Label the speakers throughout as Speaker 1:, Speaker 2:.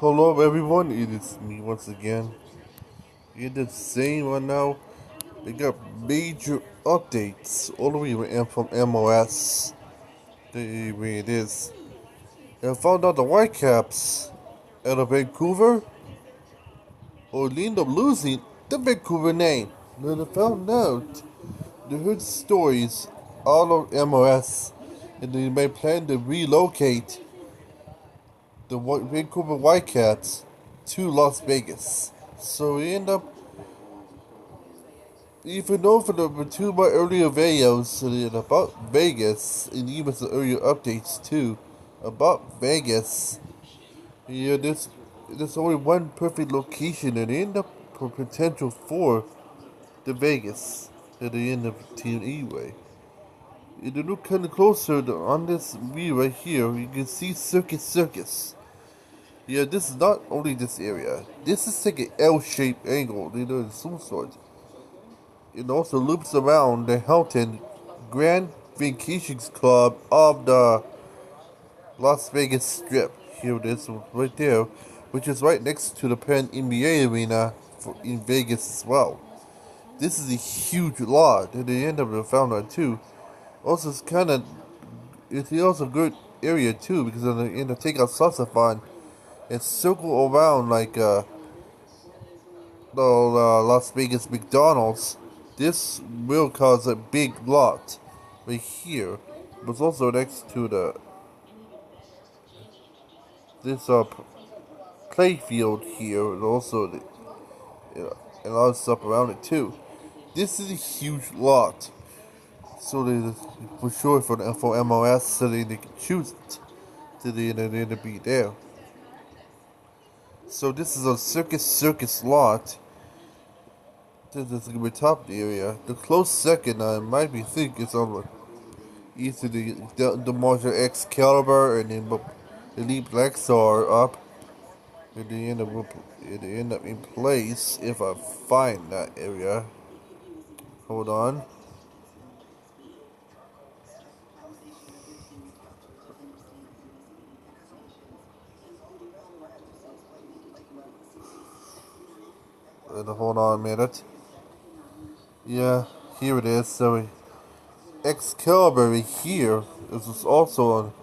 Speaker 1: Hello everyone, it is me once again. It is saying right now they got major updates all the way from MLS. The way it is. I found out the Whitecaps out of Vancouver or end up losing the Vancouver name. Then I found out they heard stories all of MLS and they may plan to relocate the Vancouver Whitecaps to Las Vegas. So we end up, even though for the two of my earlier videos about Vegas, and even some earlier updates too, about Vegas, yeah, there's only one perfect location and end up for potential for the Vegas at the end of the team anyway. If you look kind of closer on this view right here, you can see Circus. Yeah, this is not only this area. This is like an L-shaped angle, in some sort. It also loops around the Hilton Grand Vacations Club of the Las Vegas Strip. Here it is, right there, which is right next to the Penn NBA Arena in Vegas as well. This is a huge lot at the end of the found out too. Also, it's also a good area too because in the takeout salsa fun, it's circle around like the Las Vegas McDonald's. This will cause a big lot right here, but it's also next to this play field here, and also and all the stuff around it too. This is a huge lot, so they for sure for the MLS, so they can choose it to the be there. So this is a circus lot. This is gonna be top area. The close second I might be think is on either the Marshall Excalibur and then Elite Lexar up. And they end up in place if I find that area. Hold on. Hold on a minute. Yeah, here it is. So Excalibur here is also on.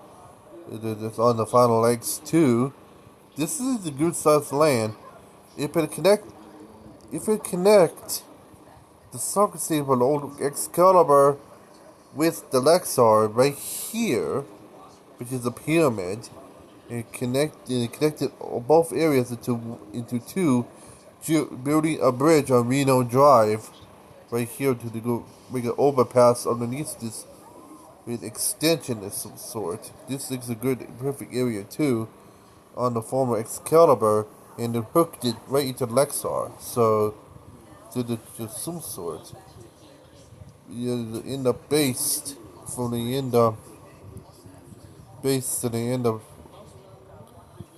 Speaker 1: It's on the final legs too. This is a good sized land. If it connect the soccer stadium for the old Excalibur with the Lexar right here, which is a pyramid, and connected both areas into two, building a bridge on Reno Drive, right here to go make an overpass underneath this with extension of some sort. This is a good, perfect area too, on the former Excalibur, and they hooked it right into Lexar. So, to some sort, end up based from the end of base to the end of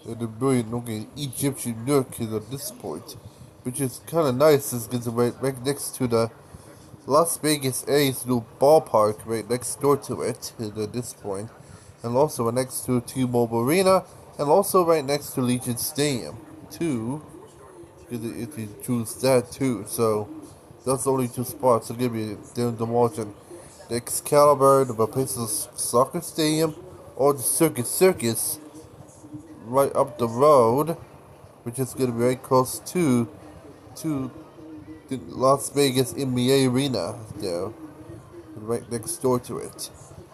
Speaker 1: the brilliant looking Egyptian nook at this point, which is kind of nice. It's right next to the Las Vegas A's new ballpark, right next door to it at this point, and also right next to T-Mobile Arena, and also right next to Legion Stadium too. If you choose that too, so that's the only two spots to give you the margin. The Excalibur, the Papaces Soccer Stadium, or the Circus right up the road, which is going to be very close to the Las Vegas NBA Arena there, right next door to it.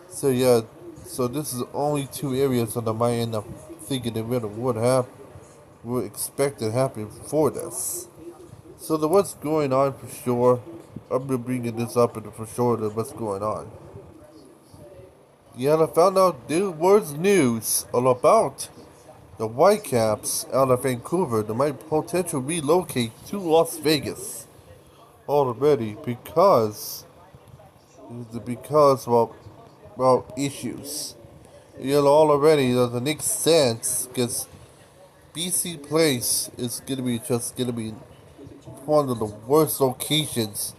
Speaker 1: So yeah, so this is only two areas that I might end up thinking they really would expect to happen for this. So the what's going on for sure. I'm gonna bringing this up and for sure that what's going on. Yeah, I found out there was news all about the Whitecaps out of Vancouver that might potentially relocate to Las Vegas already because issues. Already doesn't make sense because BC Place is gonna be one of the worst locations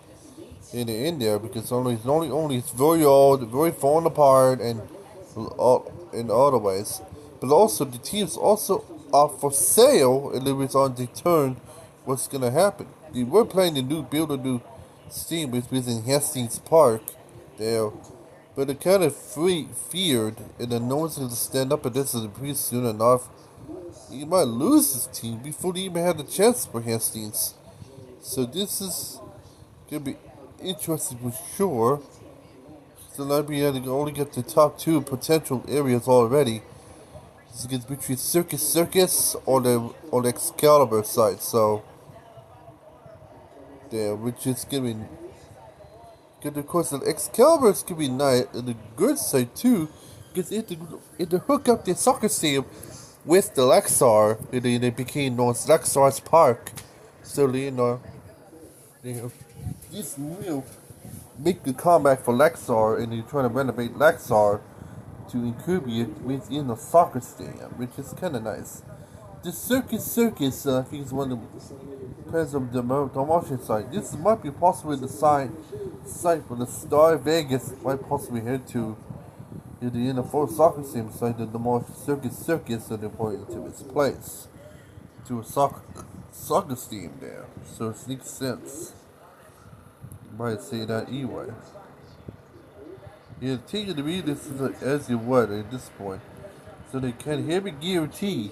Speaker 1: in there because only it's very old, very fallen apart, and in other ways. But also the team's also are for sale, and it was on the turn. What's gonna happen? They were planning to build a new steam within Hastings Park there, but it kind of feared, and then no one's gonna stand up against it pretty soon enough. He might lose his team before he even had a chance for Hastings. So this is gonna be interesting for sure. So now we had to only get the top two potential areas already. This is between Circus or the Excalibur side. So there, which is gonna be good. Of course, the Excalibur is gonna be nice, and the good side too, because it to hook up the soccer stadium with the Lexar, and then it became known as Lexar's Park. So this will make the comeback for Lexar, and they're trying to renovate Lexar to include it within the soccer stadium, which is kind of nice. The Circus, I think is one of the plans of the promotion site. This might be possibly the site for the Star Vegas might possibly head to in the NFL soccer stadium site the more Circus so they're pointing to its place. To a soccer stadium there. So it makes sense. You might say that anyway. Yeah, taking the read this as you would at this point. So they can hear me guarantee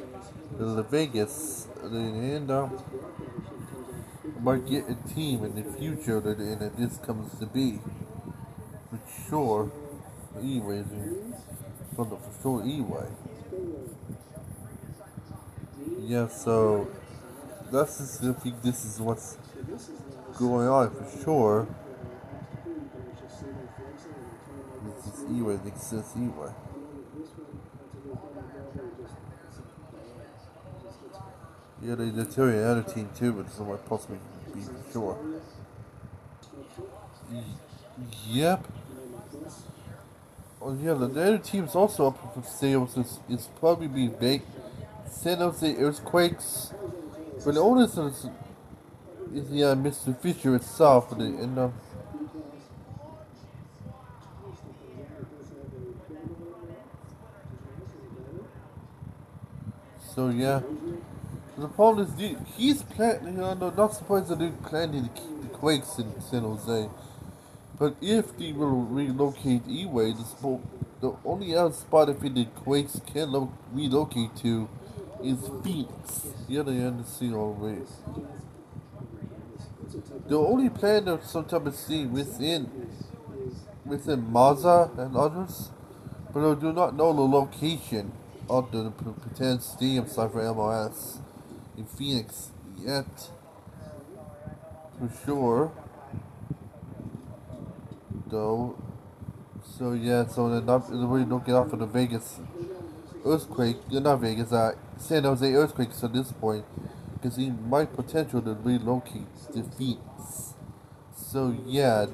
Speaker 1: the Vegas and might get a team in the future that this comes to be. For sure. Anyways, for sure anyway. Yeah, so that's just I think this is what's going on for sure. This is anyway, it exists anyway. Yeah, they deteriorate another team too, but this might possibly be for sure. Yep. Oh yeah, the other team's also up for sale. It's probably be San Jose Earthquakes. But the oldest is Mr. Fisher itself, and so yeah. The problem is he's planning. Not surprised that they're planning to keep the Quakes in San Jose. But if they will relocate anyway, the only other spot if the Quakes can relocate to is Phoenix. The other end of the always. The only plan of some type of scene within Mazda and others, but I do not know the location of the pretend stadium site for MLS in Phoenix yet, for sure. Though, so yeah, so they're really looking out for the Vegas earthquake. Not Vegas, San Jose earthquakes at this point, because he might potential to relocate to Phoenix. So yeah,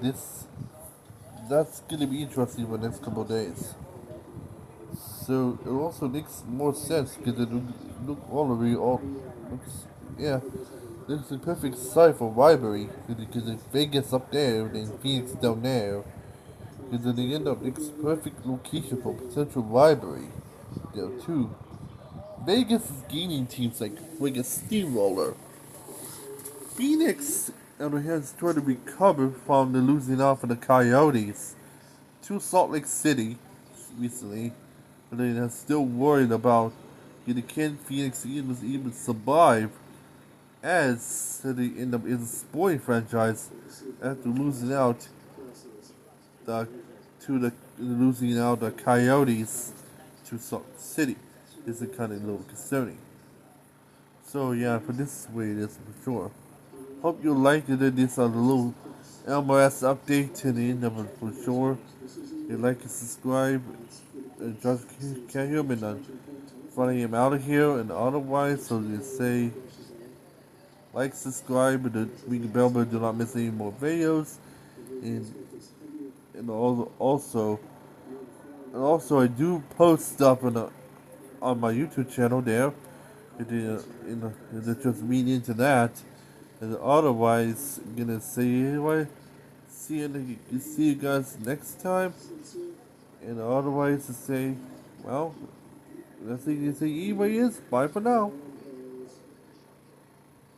Speaker 1: that's gonna be interesting for the next couple of days. So it also makes more sense because it look all looks yeah. It's a perfect site for rivalry because if Vegas up there and Phoenix down there, because then they end up it's perfect location for potential rivalry there too. Vegas is gaining teams like a steamroller. Phoenix, on the other hand, is trying to recover from the losing out for the Coyotes to Salt Lake City recently, but they're still worried about can Phoenix even survive as they end up in a sporting franchise after losing out the Coyotes to Salt Lake City. Is kind of a little concerning. So yeah, for this way it is for sure. Hope you liked it. This is a little MLS update to the end of it for sure. You like and subscribe. Just can't hear me none. Funny him out of here and otherwise, so you say like, subscribe, and the ring the bell button. Do not miss any more videos. And also I do post stuff on my YouTube channel there. Just mean into that. And otherwise, I'm gonna say anyway. See you guys next time. And otherwise, to say, well, That's the easy way is. Bye for now.